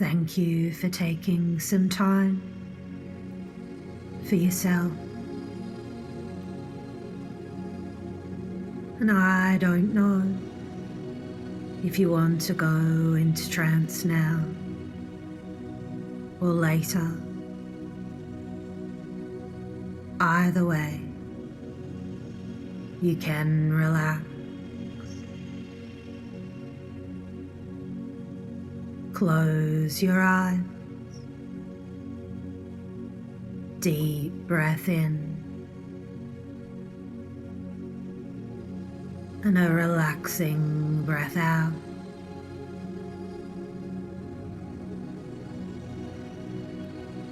Thank you for taking some time for yourself. And I don't know if you want to go into trance now or later. Either way, you can relax. Close your eyes. Deep breath in. And a relaxing breath out.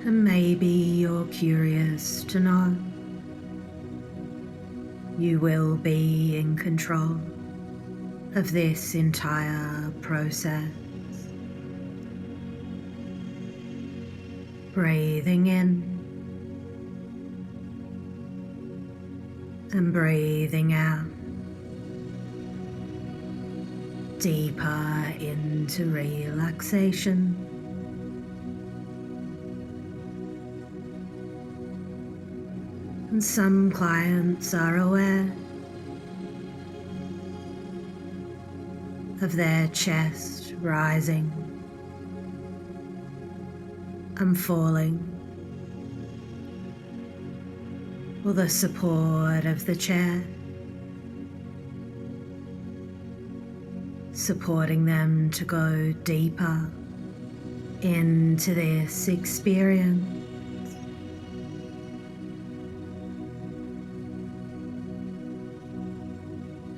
And maybe you're curious to know you will be in control of this entire process. Breathing in and breathing out. Deeper into relaxation. And some clients are aware of their chest rising and falling, or the support of the chair supporting them to go deeper into this experience.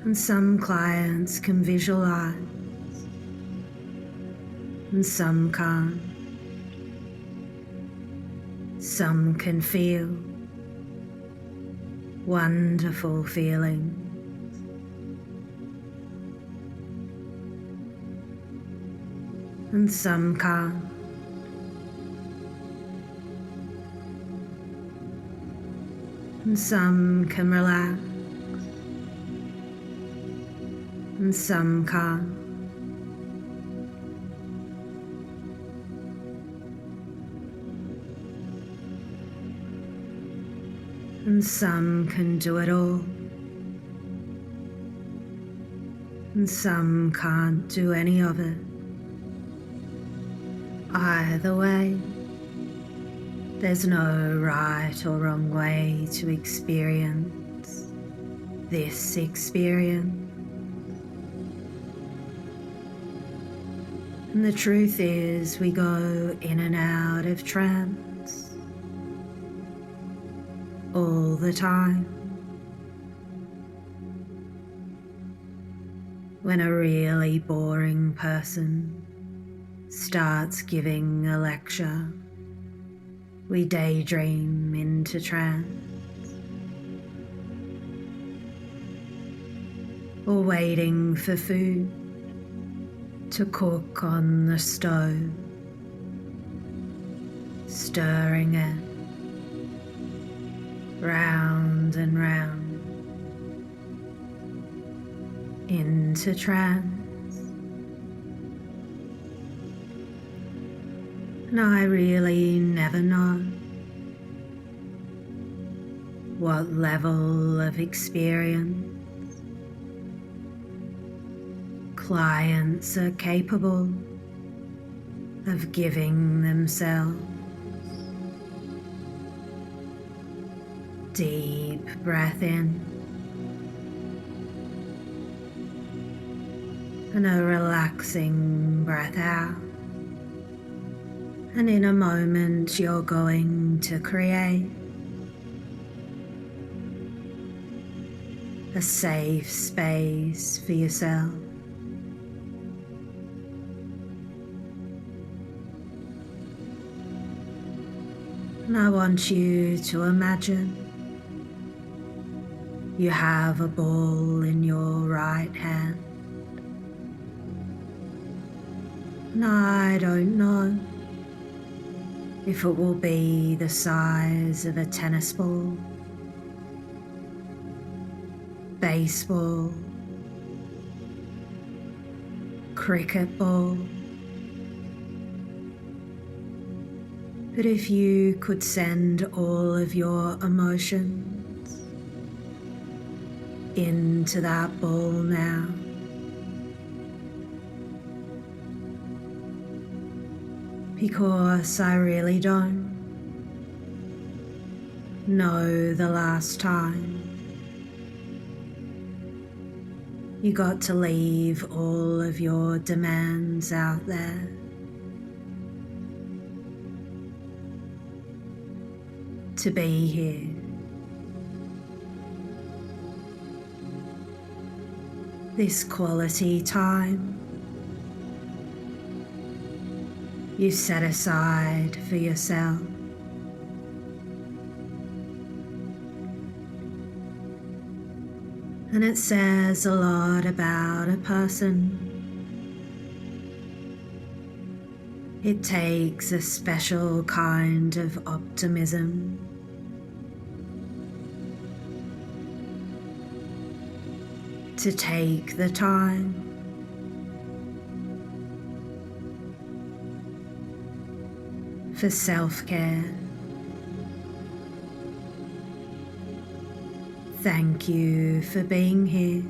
And some clients can visualize, and some can't. Some can feel wonderful feelings. And some can't. And some can relax. And some can't. And some can do it all. And some can't do any of it. Either way, there's no right or wrong way to experience this experience. And the truth is, we go in and out of trance all the time. When a really boring person starts giving a lecture, we daydream into trance. Or waiting for food to cook on the stove, stirring it round and round into trance. And I really never know what level of experience clients are capable of giving themselves. Deep breath in and a relaxing breath out. And in a moment you're going to create a safe space for yourself. And I want you to imagine you have a ball in your right hand. And I don't know if it will be the size of a tennis ball, baseball, cricket ball, But if you could send all of your emotions into that ball now, because I really don't know the last time you got to leave all of your demands out there. To be here. This quality time you set aside for yourself. And it says a lot about a person. It takes a special kind of optimism to take the time for self-care. Thank you for being here.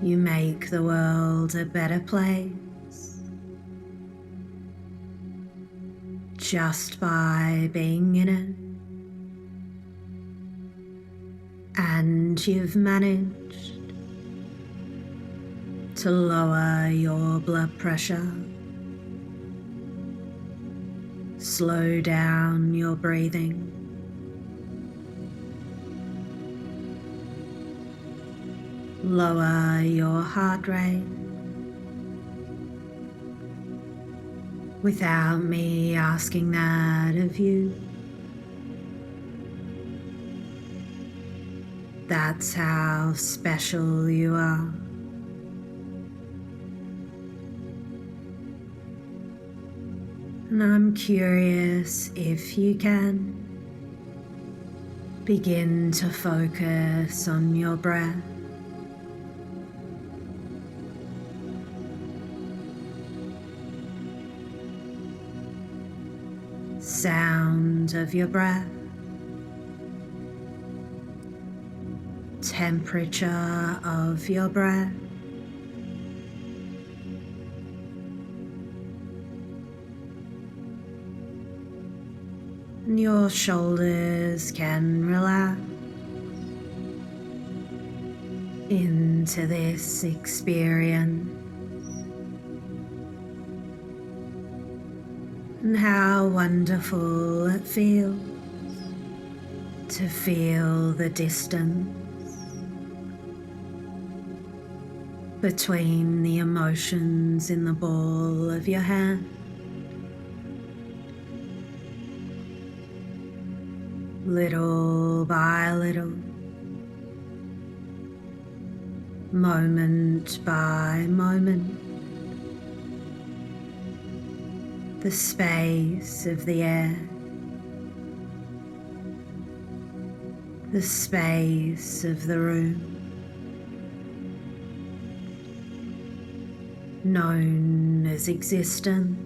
You make the world a better place just by being in it. And you've managed to lower your blood pressure, slow down your breathing, lower your heart rate without me asking that of you. That's how special you are. And I'm curious if you can begin to focus on your breath. Sound of your breath. Temperature of your breath. And your shoulders can relax into this experience. And how wonderful it feels to feel the distance between the emotions in the ball of your hand. Little by little, moment by moment, the space of the air, the space of the room, known as existence.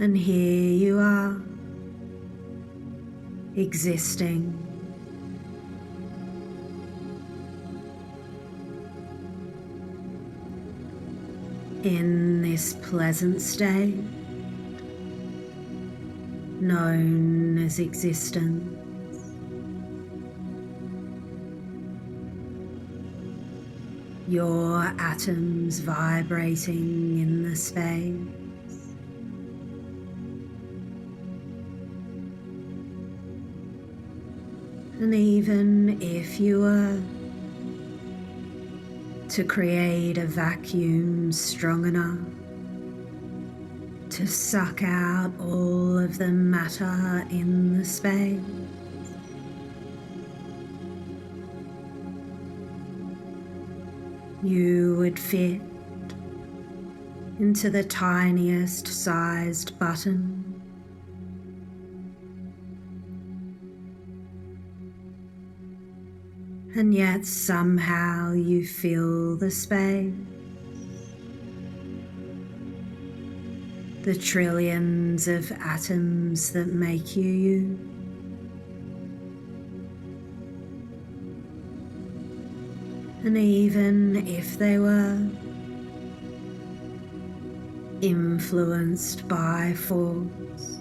And here you are, existing. In this pleasant state, known as existence. Your atoms vibrating in the space. And even if you were to create a vacuum strong enough to suck out all of the matter in the space, you would fit into the tiniest sized button. and yet somehow you fill the space. The trillions of atoms that make you you. And even if they were influenced by force,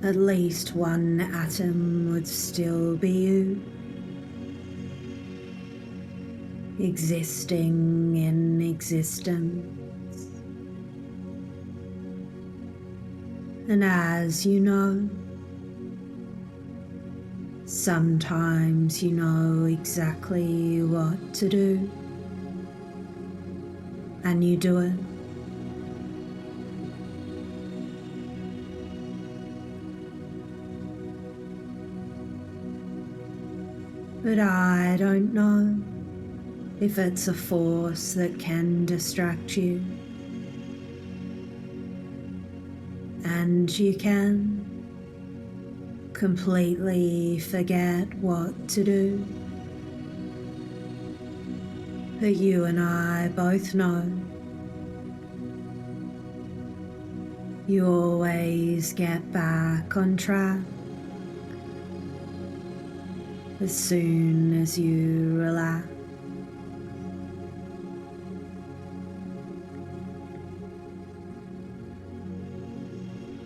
at least one atom would still be you, existing in existence. And as you know, sometimes you know exactly what to do, and you do it. But I don't know if it's a force that can distract you. And you can completely forget what to do. But you and I both know you always get back on track as soon as you relax.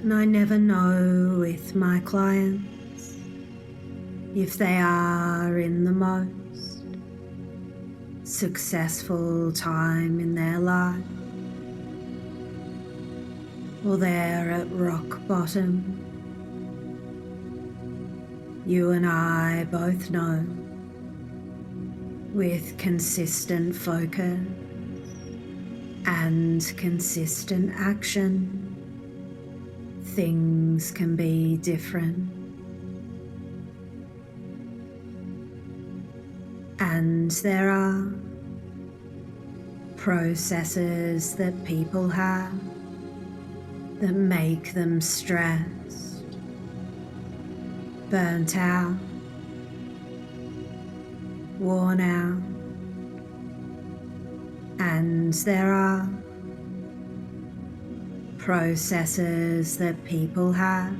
And I never know with my clients if they are in the most successful time in their life or they're at rock bottom. You and I both know with consistent focus and consistent action, things can be different. And there are processes that people have that make them stressed, burnt out, worn out. And there are processes that people have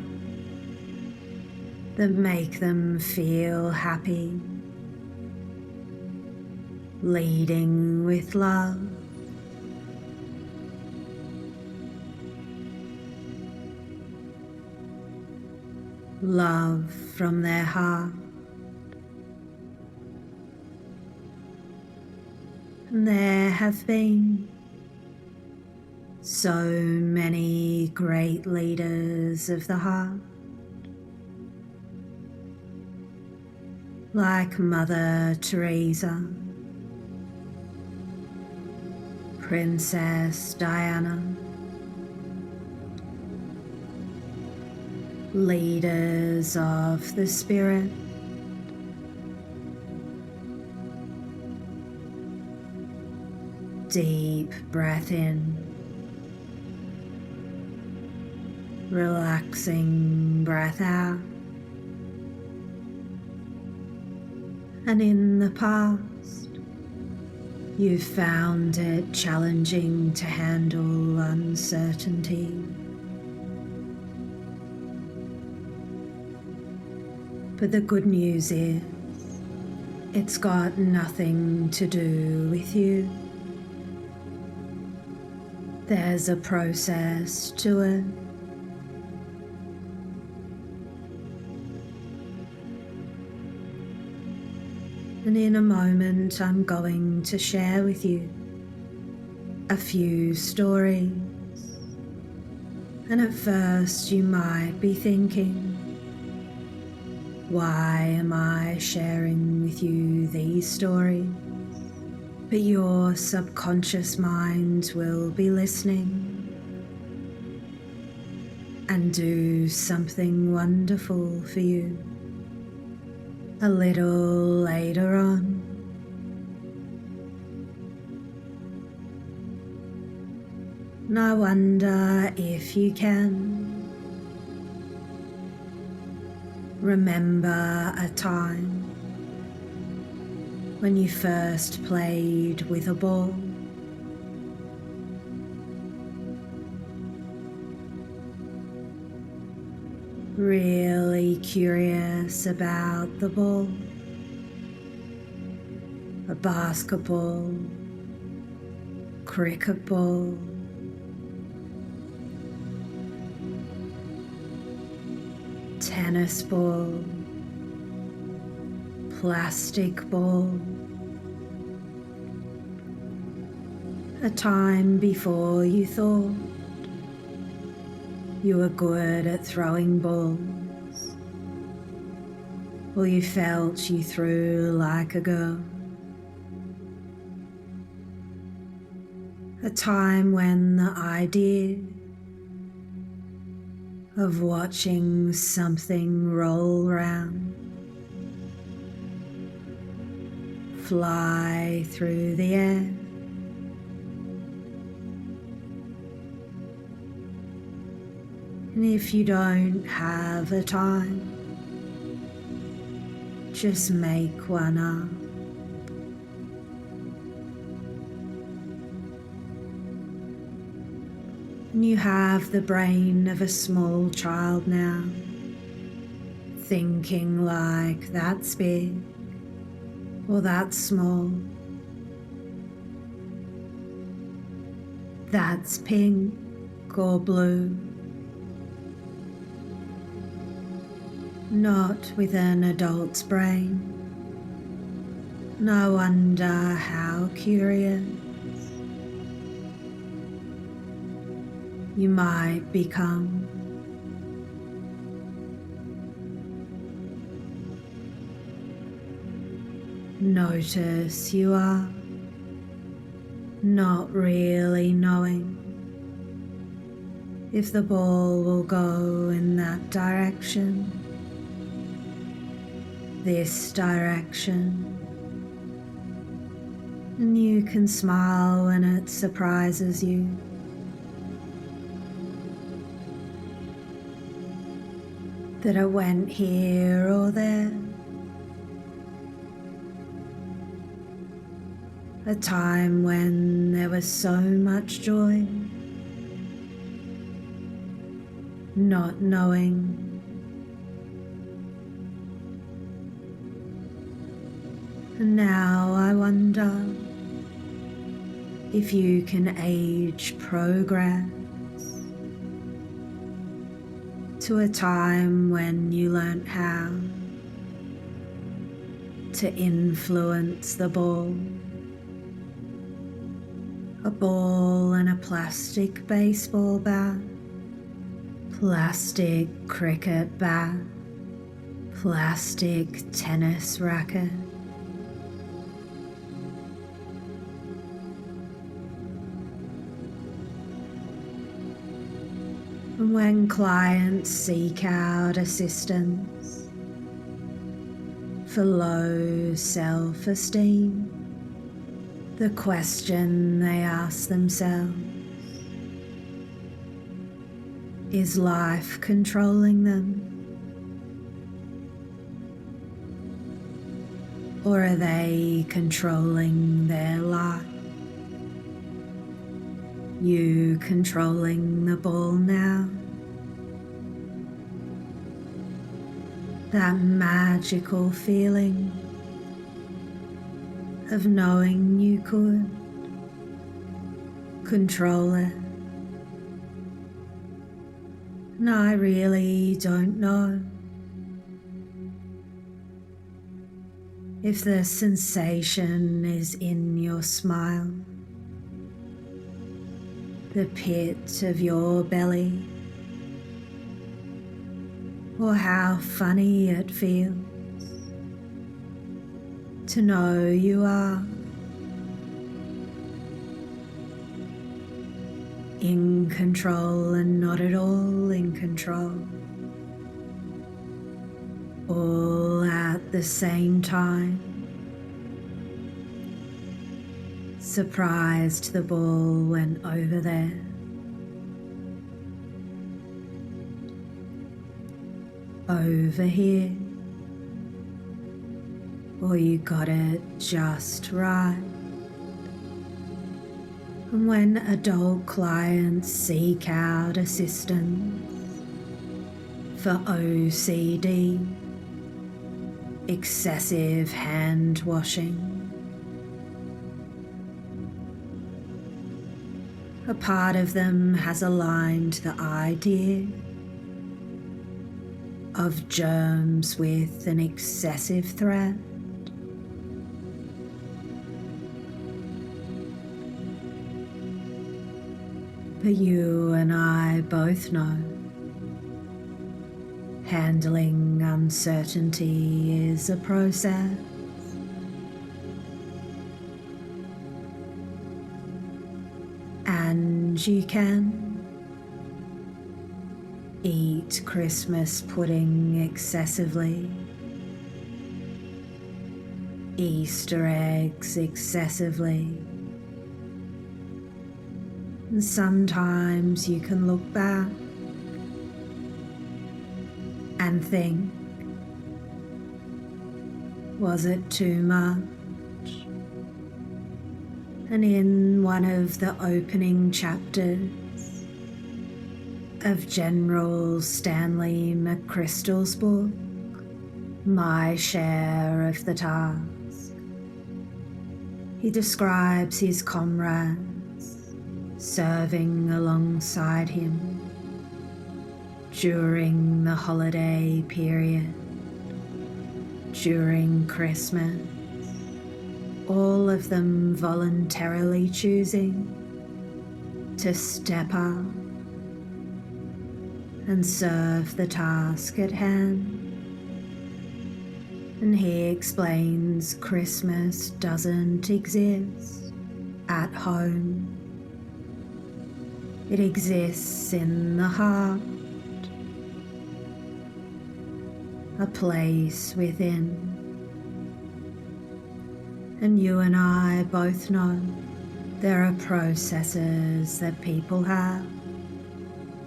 that make them feel happy, leading with love. Love from their heart. And there have been so many great leaders of the heart, like Mother Teresa, Princess Diana, leaders of the spirit, deep breath in, relaxing breath out. And in the past, you've found it challenging to handle uncertainty. But the good news is, it's got nothing to do with you. There's a process to it. And in a moment, I'm going to share with you a few stories. And at first, you might be thinking, why am I sharing with you these stories? But your subconscious mind will be listening and do something wonderful for you a little later on. And I wonder if you can remember a time when you first played with a ball. Really curious about the ball, a basketball, cricket ball, tennis ball, plastic ball. A time before you thought you were good at throwing balls, or you felt you threw like a girl. A time when the idea of watching something roll round, fly through the air, and if you don't have the time, just make one up. And you have the brain of a small child now, thinking like that's big or that's small, that's pink or blue. Not with an adult's brain. No wonder how curious you might become. Notice you are not really knowing if the ball will go in that direction, this direction, and you can smile when it surprises you. That it went here or there. A time when there was so much joy, not knowing. And now I wonder if you can age progress to a time when you learnt how to influence the ball. A ball and a plastic baseball bat, plastic cricket bat, plastic tennis racket. And when clients seek out assistance for low self-esteem, the question they ask themselves, is life controlling them? Or are they controlling their life? You controlling the ball now? That magical feeling of knowing you could control it. And I really don't know if the sensation is in your smile, the pit of your belly, or how funny it feels to know you are in control and not at all in control, all at the same time. Surprised the ball went over there. Over here. or you got it just right. And when adult clients seek out assistance for OCD, excessive hand washing, a part of them has aligned the idea of germs with an excessive threat. But you and I both know handling uncertainty is a process. And you can eat Christmas pudding excessively, Easter eggs excessively, and sometimes you can look back and think, was it too much? And in one of the opening chapters of General Stanley McChrystal's book, My Share of the Task, he describes his comrades serving alongside him during the holiday period, during Christmas, all of them voluntarily choosing to step up and serve the task at hand. And he explains Christmas doesn't exist at home. It exists in the heart, a place within. And you and I both know there are processes that people have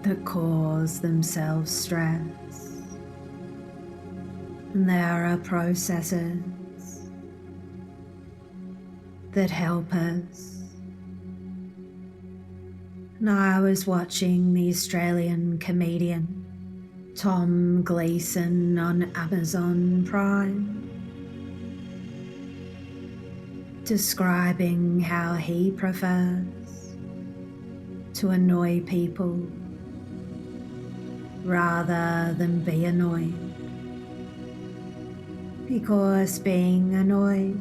that cause themselves stress. And there are processes that help us. And I was watching the Australian comedian Tom Gleeson on Amazon Prime, describing how he prefers to annoy people rather than be annoyed, because being annoyed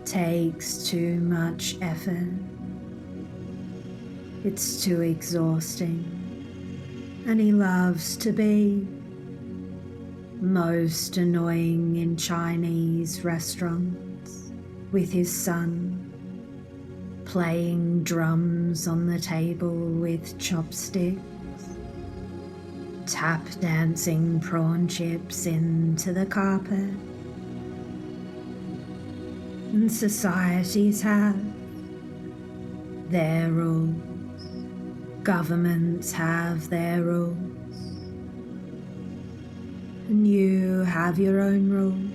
takes too much effort. It's too exhausting, and he loves to be most annoying in Chinese restaurants with his son, playing drums on the table with chopsticks, tap dancing prawn chips into the carpet. And societies have their rules, governments have their rules, and you have your own rules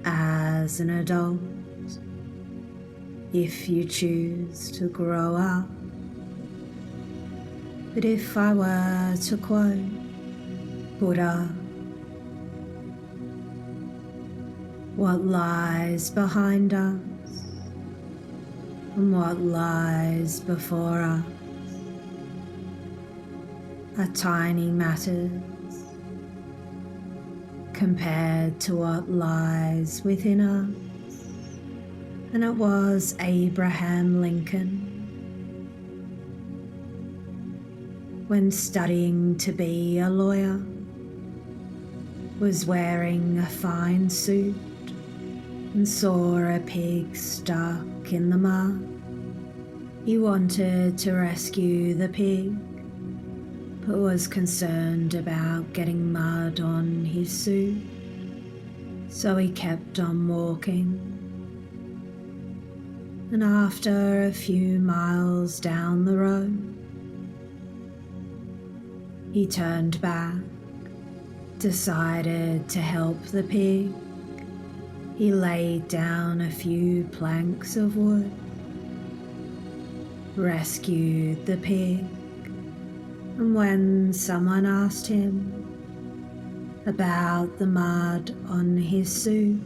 as an adult if you choose to grow up. But if I were to quote Buddha, what lies behind us and what lies before us are tiny matters compared to what lies within us. And it was Abraham Lincoln, when studying to be a lawyer, was wearing a fine suit and saw a pig stuck in the mud. He wanted to rescue the pig, but was concerned about getting mud on his suit, so he kept on walking. And after a few miles down the road, he turned back decided to help the pig. He laid down a few planks of wood, rescued the pig, and when someone asked him about the mud on his suit,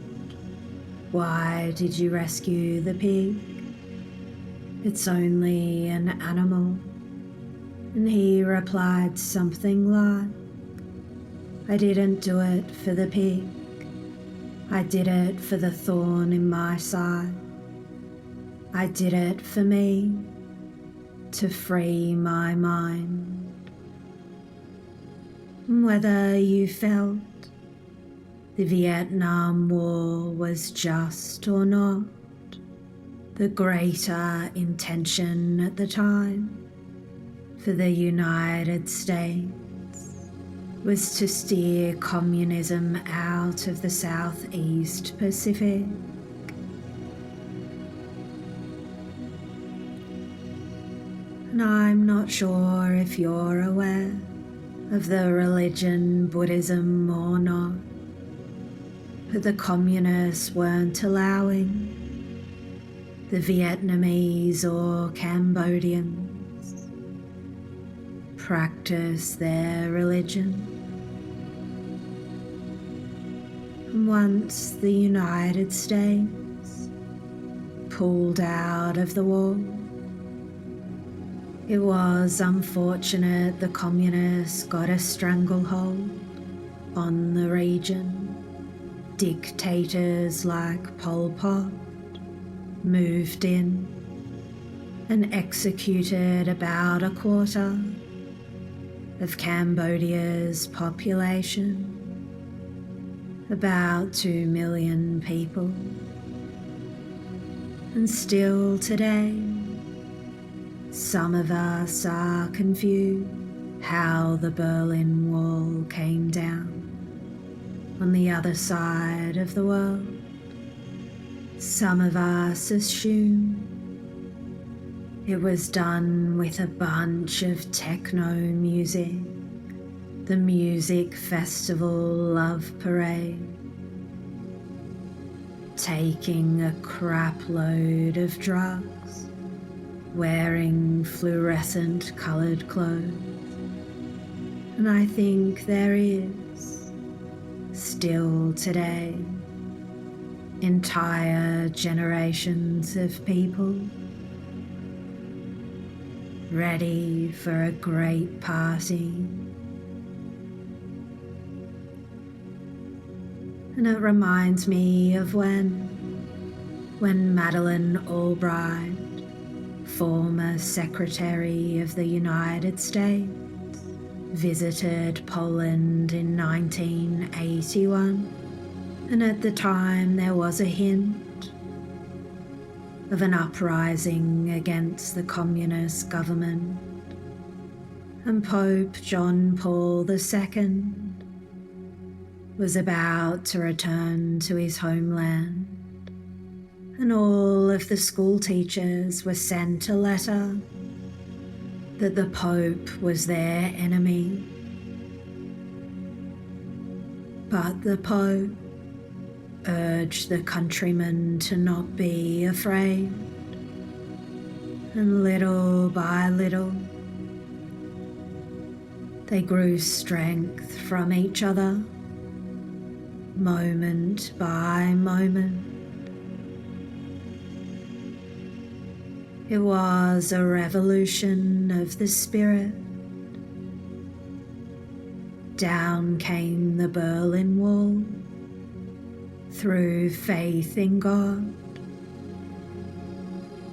"Why did you rescue the pig? It's only an animal." And he replied something like, "I didn't do it for the pig. I did it for the thorn in my side. I did it for me, to free my mind." And whether you felt the Vietnam War was just or not, the greater intention at the time for the United States was to steer communism out of the Southeast Pacific. And I'm not sure if you're aware of the religion Buddhism or not, but the communists weren't allowing the Vietnamese or Cambodians practice their religion. And once the United States pulled out of the war, it was unfortunate the communists got a stranglehold on the region. Dictators like Pol Pot moved in and executed about a quarter of Cambodia's population, about 2 million people. And still today, some of us are confused how the Berlin Wall came down on the other side of the world. Some of us assume it was done with a bunch of techno music, the music festival Love Parade, taking a crap load of drugs, wearing fluorescent coloured clothes. And I think there is, still today, entire generations of people ready for a great party. And it reminds me of when Madeleine Albright, former Secretary of the United States, visited Poland in 1981, and at the time there was a hint of an uprising against the communist government, and Pope John Paul II was about to return to his homeland, and all of the school teachers were sent a letter that the Pope was their enemy. But the Pope urged the countrymen to not be afraid, and little by little they grew strength from each other, moment by moment. It was a revolution of the spirit. Down came the Berlin Wall through faith in God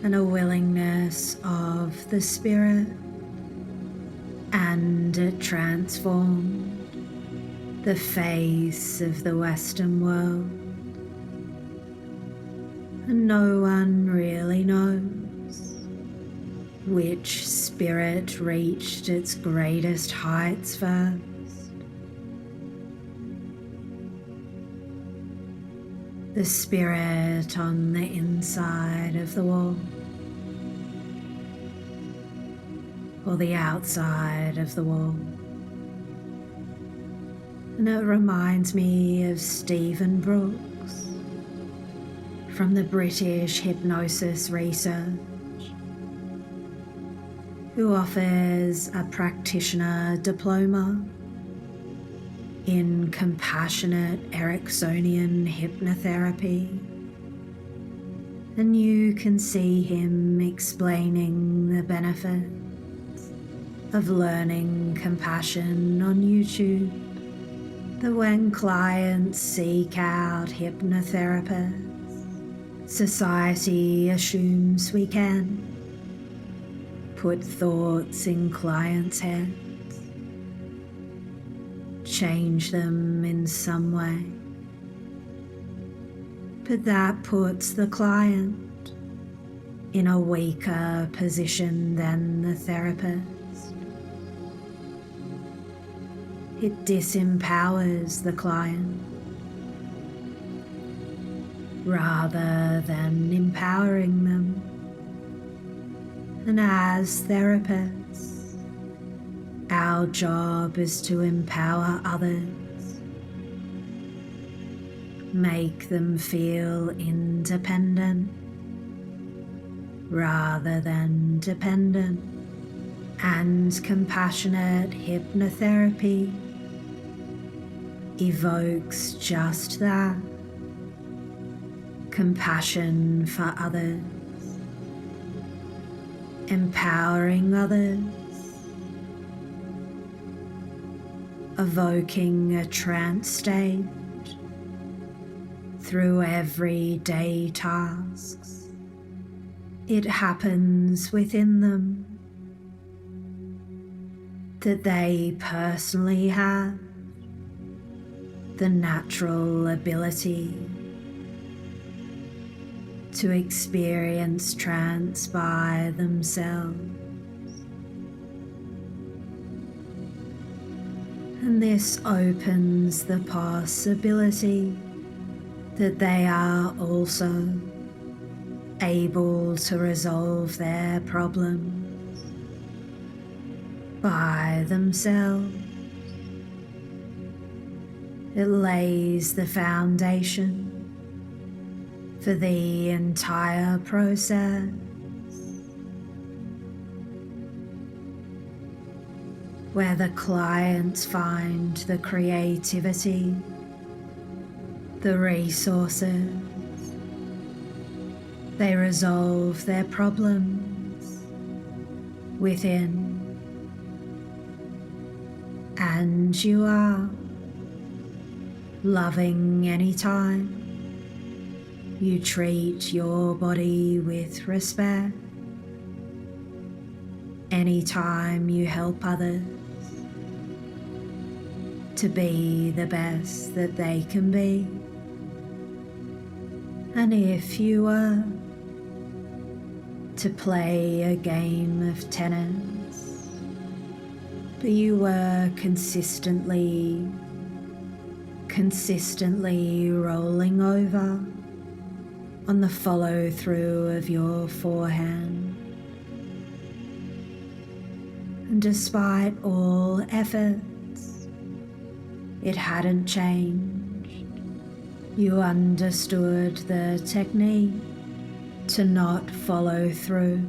and a willingness of the Spirit, and it transformed the face of the Western world. And no one really knows which spirit reached its greatest heights first. The spirit on the inside of the wall, or the outside of the wall. And And it reminds me of Stephen Brooks from the British hypnosis research, who offers a practitioner diploma in compassionate Ericksonian hypnotherapy. And you can see him explaining the benefits of learning compassion on YouTube. That when clients seek out hypnotherapists, society assumes we can put thoughts in clients' heads, change them in some way. But that puts the client in a weaker position than the therapist. It disempowers the client rather than empowering them. And as therapists, our job is to empower others, make them feel independent rather than dependent. And compassionate hypnotherapy evokes just that, compassion for others, empowering others, evoking a trance state through everyday tasks. It happens within them that they personally have the natural ability to experience trance by themselves. And this opens the possibility that they are also able to resolve their problems by themselves. It lays the foundation for the entire process, where the clients find the creativity, the resources. They resolve their problems within, and you are loving anytime you treat your body with respect, anytime you help others to be the best that they can be. And if you were to play a game of tennis, but you were consistently rolling over on the follow through of your forehand, and despite all efforts, it hadn't changed. You understood the technique to not follow through.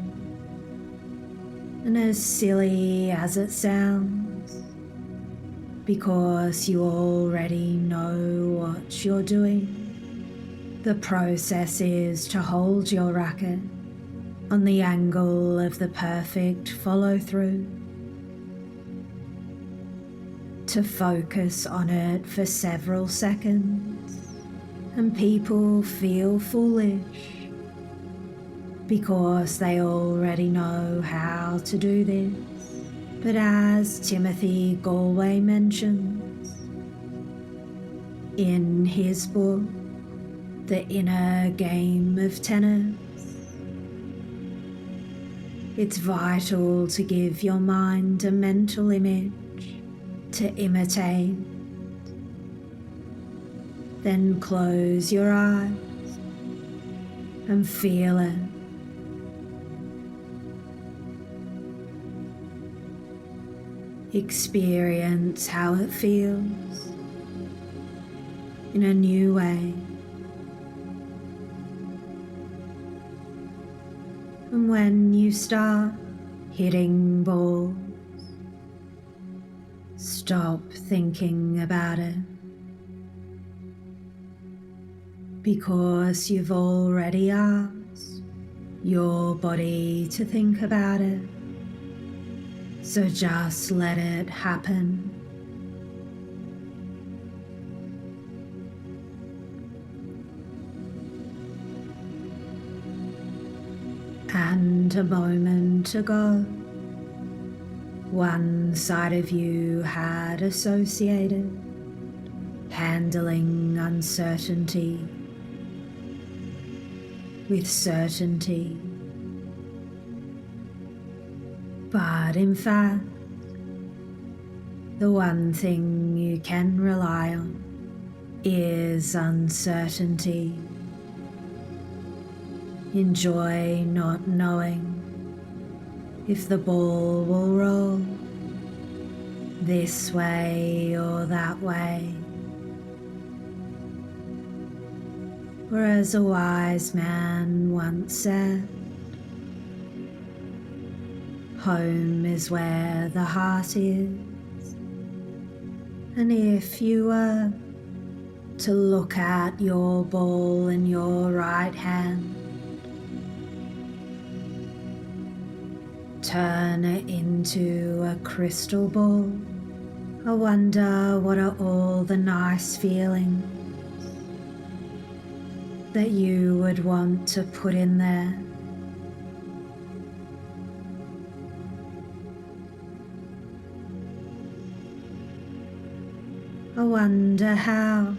And as silly as it sounds, because you already know what you're doing, the process is to hold your racket on the angle of the perfect follow-through, to focus on it for several seconds, and people feel foolish because they already know how to do this. But as Timothy Galway mentions in his book, The Inner Game of Tennis, it's vital to give your mind a mental image to imitate. Then close your eyes and feel it. Experience how it feels in a new way. And when you start hitting balls, stop thinking about it, because you've already asked your body to think about it. So just let it happen. And a moment ago, one side of you had associated handling uncertainty with certainty. But in fact, the one thing you can rely on is uncertainty. Enjoy not knowing if the ball will roll this way or that way. Or as a wise man once said, home is where the heart is. And if you were to look at your ball in your right hand, turn it into a crystal ball, I wonder what are all the nice feelings that you would want to put in there. I wonder how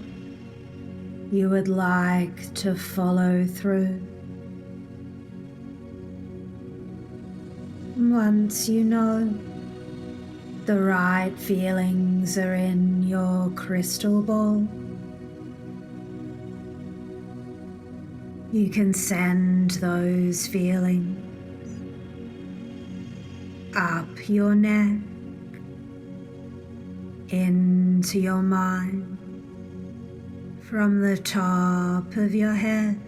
you would like to follow through. Once you know the right feelings are in your crystal ball, you can send those feelings up your neck, into your mind, from the top of your head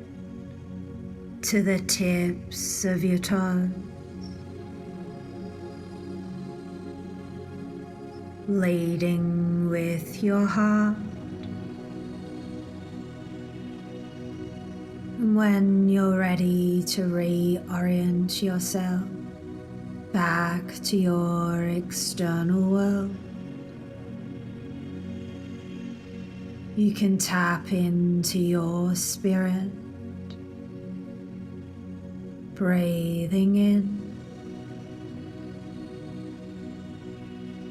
to the tips of your toes, leading with your heart. And when you're ready to reorient yourself back to your external world, you can tap into your spirit, breathing in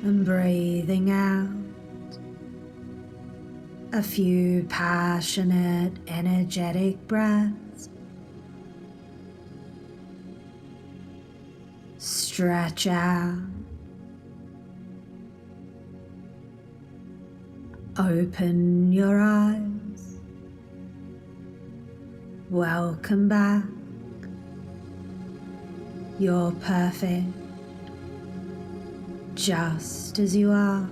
and breathing out. A few passionate, energetic breaths. Stretch out. Open your eyes. Welcome back. You're perfect, just as you are.